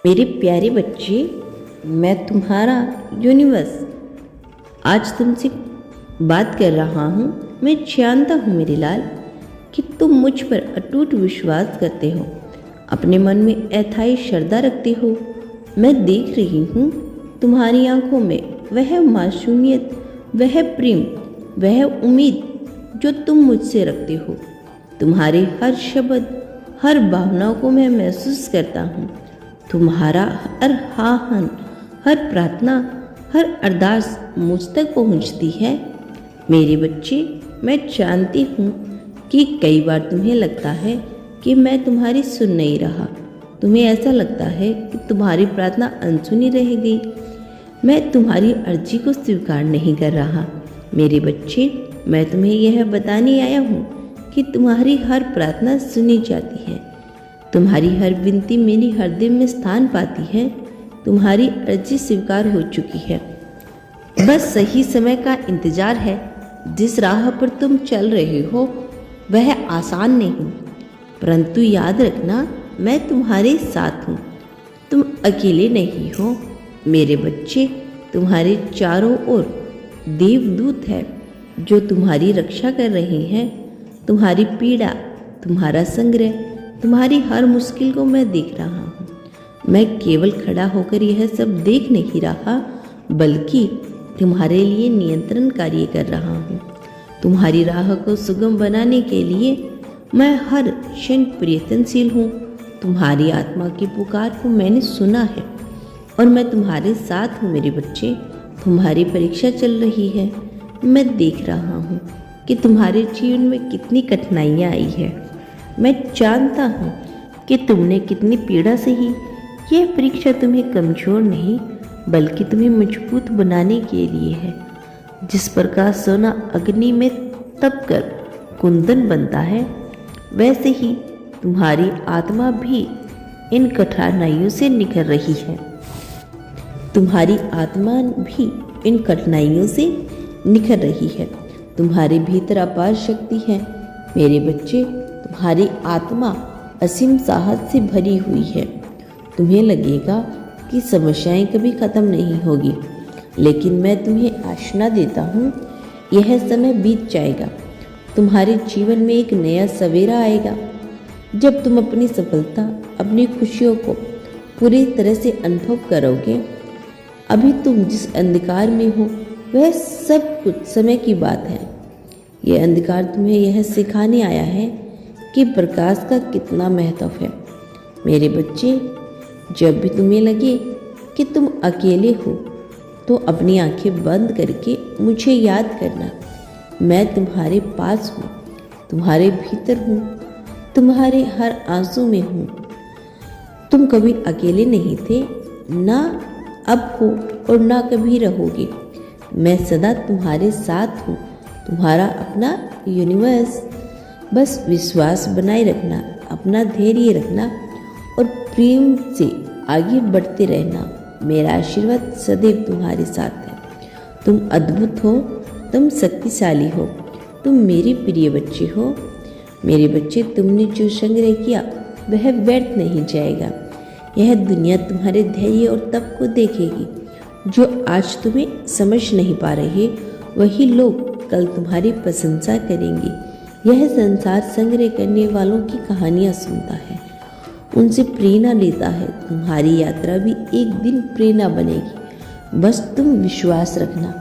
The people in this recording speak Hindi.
मेरे प्यारे बच्चे, मैं तुम्हारा यूनिवर्स आज तुमसे बात कर रहा हूँ। मैं जानता हूँ मेरे लाल कि तुम मुझ पर अटूट विश्वास करते हो, अपने मन में अथाई श्रद्धा रखते हो। मैं देख रही हूँ तुम्हारी आंखों में वह मासूमियत, वह प्रेम, वह उम्मीद जो तुम मुझसे रखते हो। तुम्हारे हर शब्द, हर भावनाओं को मैं महसूस करता हूँ। तुम्हारा हर हाहन, हर प्रार्थना, हर अरदास मुझ तक पहुँचती है। मेरे बच्चे, मैं जानती हूँ कि कई बार तुम्हें लगता है कि मैं तुम्हारी सुन नहीं रहा। तुम्हें ऐसा लगता है कि तुम्हारी प्रार्थना अनसुनी रह गई। मैं तुम्हारी अर्जी को स्वीकार नहीं कर रहा। मेरे बच्चे, मैं तुम्हें यह बताने आया हूँ कि तुम्हारी हर प्रार्थना सुनी जाती है। तुम्हारी हर विनती मेरी हृदय में स्थान पाती है। तुम्हारी अर्जी स्वीकार हो चुकी है। बस सही समय का इंतजार है। जिस राह पर तुम चल रहे हो वह आसान नहीं, परंतु याद रखना, मैं तुम्हारे साथ हूँ। तुम अकेले नहीं हो। मेरे बच्चे, तुम्हारे चारों ओर देवदूत है जो तुम्हारी रक्षा कर रहे हैं। तुम्हारी पीड़ा, तुम्हारा संग्रह, तुम्हारी हर मुश्किल को मैं देख रहा हूँ। मैं केवल खड़ा होकर यह सब देख नहीं रहा, बल्कि तुम्हारे लिए नियंत्रण कार्य कर रहा हूँ। तुम्हारी राह को सुगम बनाने के लिए मैं हर क्षण प्रयत्नशील हूँ। तुम्हारी आत्मा की पुकार को मैंने सुना है और मैं तुम्हारे साथ हूँ। मेरे बच्चे, तुम्हारी परीक्षा चल रही है। मैं देख रहा हूँ कि तुम्हारे जीवन में कितनी कठिनाइयाँ आई है। मैं जानता हूँ कि तुमने कितनी पीड़ा सही। यह परीक्षा तुम्हें कमजोर नहीं, बल्कि तुम्हें मजबूत बनाने के लिए है। जिस प्रकार सोना अग्नि में तप कर कुंदन बनता है, वैसे ही तुम्हारी आत्मा भी इन कठिनाइयों से निखर रही है। तुम्हारी आत्मा भी इन कठिनाइयों से निखर रही है। तुम्हारे भीतर अपार शक्ति है। मेरे बच्चे, तुम्हारी आत्मा असीम साहस से भरी हुई है। तुम्हें लगेगा कि समस्याएं कभी खत्म नहीं होगी, लेकिन मैं तुम्हें आश्वासन देता हूँ, यह समय बीत जाएगा। तुम्हारे जीवन में एक नया सवेरा आएगा जब तुम अपनी सफलता, अपनी खुशियों को पूरी तरह से अनुभव करोगे। अभी तुम जिस अंधकार में हो वह सब कुछ समय की बात है। यह अंधकार तुम्हें यह सिखाने आया है कि प्रकाश का कितना महत्व है। मेरे बच्चे, जब भी तुम्हें लगे कि तुम अकेले हो तो अपनी आंखें बंद करके मुझे याद करना। मैं तुम्हारे पास हूँ, तुम्हारे भीतर हूँ, तुम्हारे हर आंसू में हूँ। तुम कभी अकेले नहीं थे, ना अब हो और ना कभी रहोगे। मैं सदा तुम्हारे साथ हूँ, तुम्हारा अपना यूनिवर्स। बस विश्वास बनाए रखना, अपना धैर्य रखना और प्रेम से आगे बढ़ते रहना। मेरा आशीर्वाद सदैव तुम्हारे साथ है। तुम अद्भुत हो, तुम शक्तिशाली हो, तुम मेरे प्रिय बच्चे हो। मेरे बच्चे, तुमने जो संग्रह किया वह व्यर्थ नहीं जाएगा। यह दुनिया तुम्हारे धैर्य और तप को देखेगी। जो आज तुम्हें समझ नहीं पा रहे, वही लोग कल तुम्हारी प्रशंसा करेंगे। यह संसार संग्रह करने वालों की कहानियाँ सुनता है, उनसे प्रेरणा लेता है। तुम्हारी यात्रा भी एक दिन प्रेरणा बनेगी। बस तुम विश्वास रखना।